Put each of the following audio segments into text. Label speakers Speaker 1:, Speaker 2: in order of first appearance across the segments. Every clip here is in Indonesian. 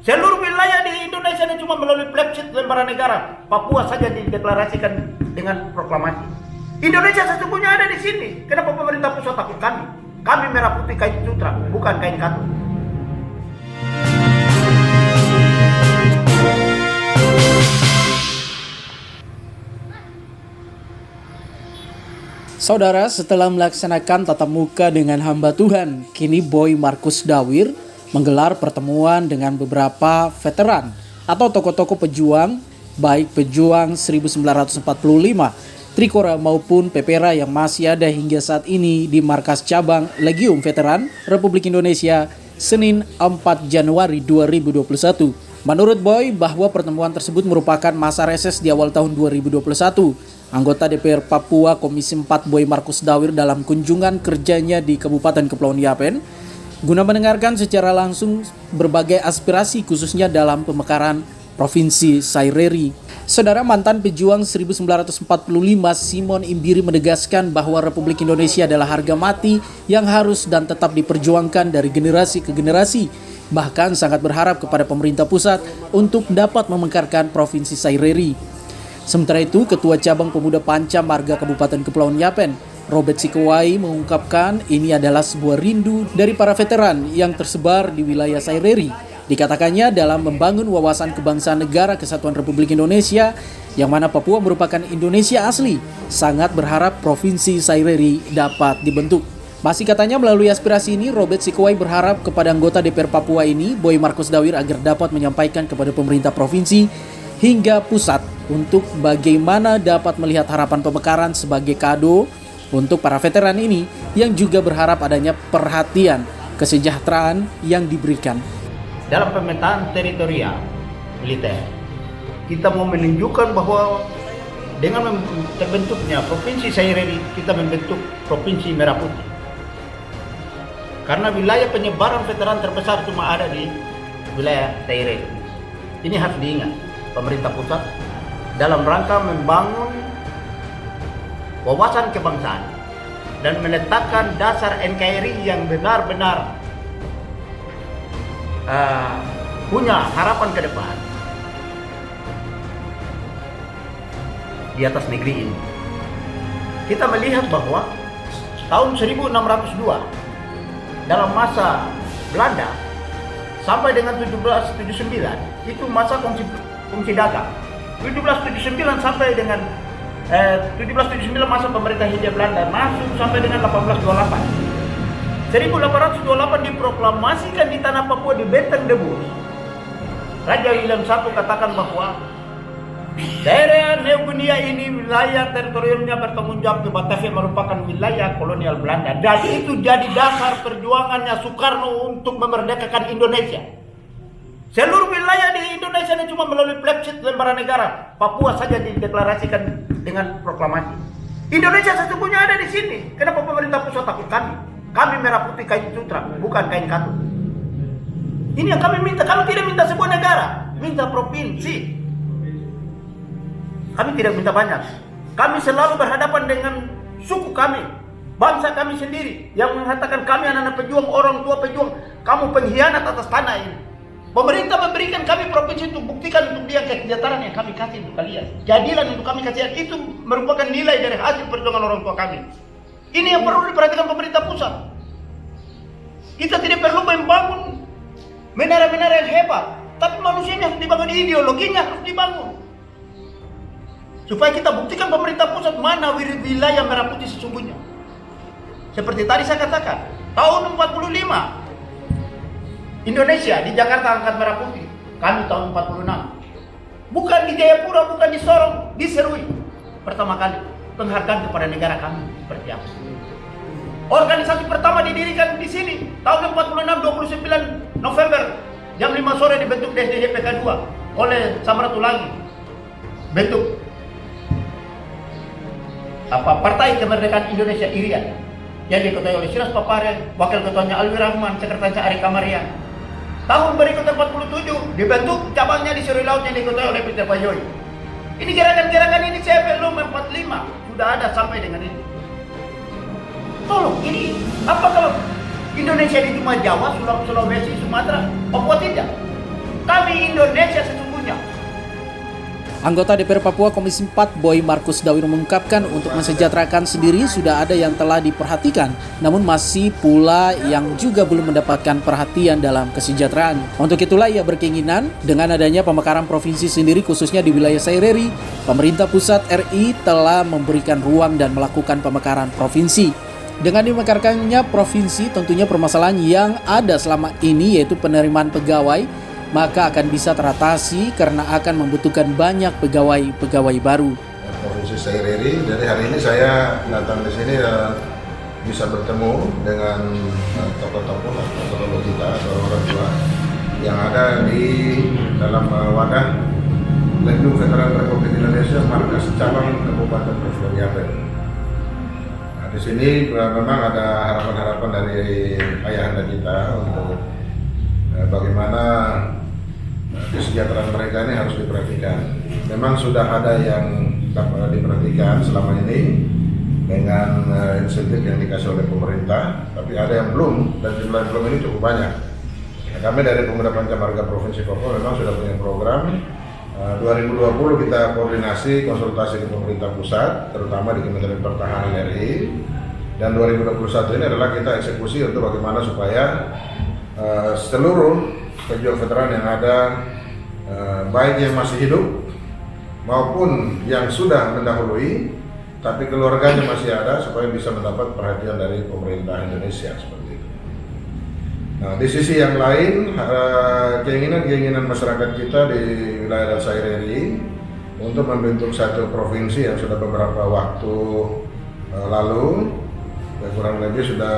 Speaker 1: Seluruh wilayah di Indonesia ini cuma melalui plebiscit lembaran negara. Papua saja dideklarasikan dengan proklamasi. Indonesia sesungguhnya ada di sini. Kenapa pemerintah pusat takut kami? Kami merah putih kain sutra, bukan kain katun.
Speaker 2: Saudara, setelah melaksanakan tatap muka dengan hamba Tuhan, kini Boy Markus Dawir menggelar pertemuan dengan beberapa veteran atau tokoh-tokoh pejuang, baik pejuang 1945, Trikora maupun Pepera yang masih ada hingga saat ini di markas cabang Legium Veteran Republik Indonesia, Senin 4 Januari 2021. Menurut Boy, bahwa pertemuan tersebut merupakan masa reses di awal tahun 2021. Anggota DPR Papua Komisi 4 Boy Markus Dawir dalam kunjungan kerjanya di Kabupaten Kepulauan Yapen guna mendengarkan secara langsung berbagai aspirasi khususnya dalam pemekaran Provinsi Saireri. Saudara, mantan pejuang 1945 Simon Imbiri menegaskan bahwa Republik Indonesia adalah harga mati yang harus dan tetap diperjuangkan dari generasi ke generasi. Bahkan sangat berharap kepada pemerintah pusat untuk dapat memekarkan Provinsi Saireri. Sementara itu, Ketua Cabang Pemuda Panca Marga Kabupaten Kepulauan Yapen, Robert Sikowai, mengungkapkan ini adalah sebuah rindu dari para veteran yang tersebar di wilayah Saireri. Dikatakannya dalam membangun wawasan kebangsaan negara kesatuan Republik Indonesia, yang mana Papua merupakan Indonesia asli, sangat berharap Provinsi Saireri dapat dibentuk. Masih katanya melalui aspirasi ini, Robert Sikowai berharap kepada anggota DPR Papua ini, Boy Markus Dawir, agar dapat menyampaikan kepada pemerintah provinsi hingga pusat untuk bagaimana dapat melihat harapan pemekaran sebagai kado untuk para veteran ini yang juga berharap adanya perhatian kesejahteraan yang diberikan.
Speaker 1: Dalam pemetaan teritorial militer, kita mau menunjukkan bahwa dengan terbentuknya Provinsi Saireri, kita membentuk Provinsi Merah Putih. Karena wilayah penyebaran veteran terbesar cuma ada di wilayah Saireri. Ini harus diingat pemerintah pusat dalam rangka membangun wawasan kebangsaan dan meletakkan dasar NKRI yang benar-benar punya harapan ke depan di atas negeri ini. Kita melihat bahwa tahun 1602 dalam masa Belanda sampai dengan 1779 itu masa fungsi dagang. 1779 sampai dengan 1779 masa pemerintah Hindia Belanda masuk sampai dengan 1828. 1828 diproklamasikan di tanah Papua di Benteng Debus. Raja William I katakan bahwa daerah New Guinea ini wilayah teritorialnya bertanggung jawab ke Batavia merupakan wilayah kolonial Belanda. Dan itu jadi dasar perjuangannya Soekarno untuk memerdekakan Indonesia. Seluruh wilayah di Indonesia ini cuma melalui plebiscit lembaran negara. Papua saja dideklarasikan dengan proklamasi. Indonesia sesungguhnya ada di sini. Kenapa pemerintah pusat takut kami? Kami merah putih kain sutra, bukan kain katun. Ini yang kami minta. Kami tidak minta sebuah negara, minta provinsi. Kami tidak minta banyak. Kami selalu berhadapan dengan suku kami, bangsa kami sendiri, yang mengatakan kami anak-anak pejuang, orang tua pejuang. Kamu pengkhianat atas tanah ini. Pemerintah memberikan kami provinsi untuk buktikan untuk dia kesejahteraan yang kami kasih untuk kalian. Jadilan untuk kami kasih, itu merupakan nilai dari hasil perjuangan orang tua kami. Ini yang perlu diperhatikan pemerintah pusat. Kita tidak perlu membangun menara-menara yang hebat, tapi manusianya harus dibangun, ideologinya harus dibangun. Supaya kita buktikan pemerintah pusat mana wilayah merah putih sesungguhnya. Seperti tadi saya katakan, tahun 45 Indonesia di Jakarta angkat merah putih. Kami tahun 46. Bukan di Jayapura, bukan di Sorong, di Serui. Pertama kali penghargaan kepada negara kami seperti apa. Organisasi pertama didirikan di sini tahun 46, 29 November jam 5 sore dibentuk DSDJ PK2 oleh Samratulangi. Bentuk Partai Kemerdekaan Indonesia IRIA yang diketuai oleh Siras Papare, wakil ketuanya Alwi Rahman, sekretarisnya Ari Kamarian. Tahun berikutnya 47 dibentuk cabangnya di Serui Laut yang diketuai oleh Peter Bayoy. Ini gerakan-gerakan ini saya belum 45 sudah ada sampai dengan ini. Tolong, ini apa kalau Indonesia ini cuma Jawa, Sulawesi, Sumatera, Papua tidak?
Speaker 2: Anggota DPR Papua Komisi 4 Boy Markus Dawir mengungkapkan untuk mensejahterakan sendiri sudah ada yang telah diperhatikan, namun masih pula yang juga belum mendapatkan perhatian dalam kesejahteraan. Untuk itulah ia berkeinginan dengan adanya pemekaran provinsi sendiri khususnya di wilayah Saireri, pemerintah pusat RI telah memberikan ruang dan melakukan pemekaran provinsi. Dengan dimekarkannya provinsi, tentunya permasalahan yang ada selama ini yaitu penerimaan pegawai maka akan bisa teratasi karena akan membutuhkan banyak pegawai baru.
Speaker 3: Provinsi Saireri, jadi hari ini saya datang di sini bisa bertemu dengan tokoh-tokoh atau kita atau orang tua yang ada di dalam wadah Lendung Veteran Republik Indonesia markas cabang Kabupaten Kepulauan Yapen. Nah, di sini memang ada harapan-harapan dari ayahanda kita untuk bagaimana kesejahteraan mereka ini harus diperhatikan. Memang sudah ada yang diperhatikan selama ini dengan insentif yang dikasih oleh pemerintah, tapi ada yang belum, dan jumlah yang belum ini cukup banyak. Nah, kami dari Pemuda Pancamarga Provinsi Papua memang sudah punya program. 2020 kita koordinasi konsultasi ke pemerintah pusat, terutama di Kementerian Pertahanan RI, dan 2021 ini adalah kita eksekusi untuk bagaimana supaya seluruh pejuang veteran yang ada, baik yang masih hidup maupun yang sudah mendahului, tapi keluarganya masih ada, supaya bisa mendapat perhatian dari pemerintah Indonesia seperti itu. Nah, di sisi yang lain, keinginan masyarakat kita di wilayah Saireri untuk membentuk satu provinsi yang sudah beberapa waktu lalu, kurang lebih sudah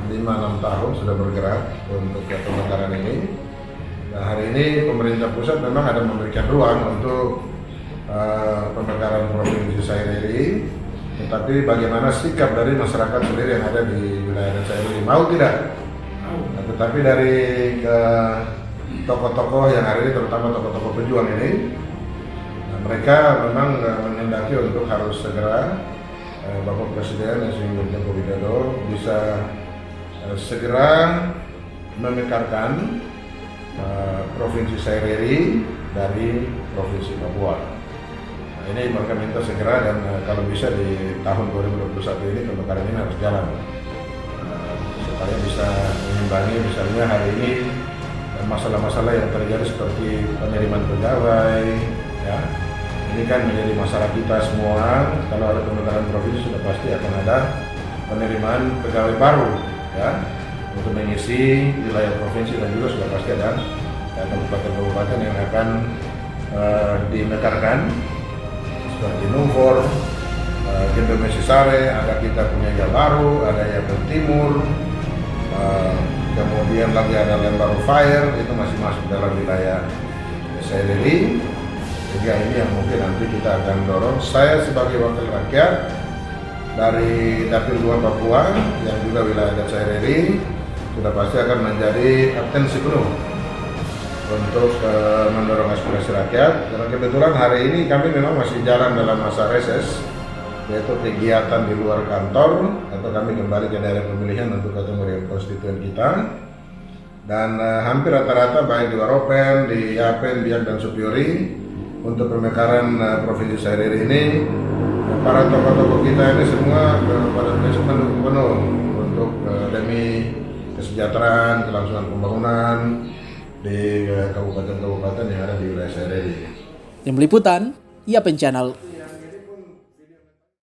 Speaker 3: 5-6 tahun sudah bergerak untuk pemekaran ini. Nah, hari ini pemerintah pusat memang ada memberikan ruang untuk pemekaran provinsi Saireri, tetapi bagaimana sikap dari masyarakat sendiri yang ada di wilayah Saireri, mau tidak? Nah, tetapi dari tokoh-tokoh yang hari ini, terutama tokoh-tokoh pejuang ini, mereka memang menghendaki untuk harus segera Bapak Presiden Insinyur Joko Widodo bisa segera memekarkan Provinsi Saireri dari Provinsi Papua. Nah, ini mereka minta segera, dan kalau bisa di tahun 2021 ini pemekaran ini harus jalan supaya bisa mengimbangi misalnya hari ini masalah-masalah yang terjadi seperti penerimaan pegawai, ya. Ini kan menjadi masalah kita semua. Kalau ada pemekaran provinsi sudah pasti akan ada penerimaan pegawai baru, ya, untuk mengisi wilayah provinsi, dan juga sudah pasti ada kabupaten-kabupaten yang akan dimekarkan seperti Numfor, Gendo Mesisare, ada kita punya yang baru, ada yang Timur, kemudian lagi ada Lembaru Fire, itu masih masuk dalam wilayah Saireri. Jadi ini yang mungkin nanti kita akan dorong. Saya sebagai wakil rakyat dari Dapil 2 Papua yang juga wilayah Saireri sudah pasti akan menjadi atensi penuh untuk mendorong aspirasi rakyat. Karena kebetulan hari ini kami memang masih jalan dalam masa reses, yaitu kegiatan di luar kantor, atau kami kembali ke daerah pemilihan untuk ketemu dengan konstituen kita. Dan hampir rata-rata baik di Waropen, di Yapen, Biak, dan Supiori untuk pemekaran Provinsi Saireri ini, para tokoh-tokoh kita ini semua pada prinsip mendukung penuh untuk demi kesejahteraan, kelangsungan pembangunan di kabupaten-kabupaten yang ada di wilayah Saireri.
Speaker 2: Tim Liputan, Yapen Channel.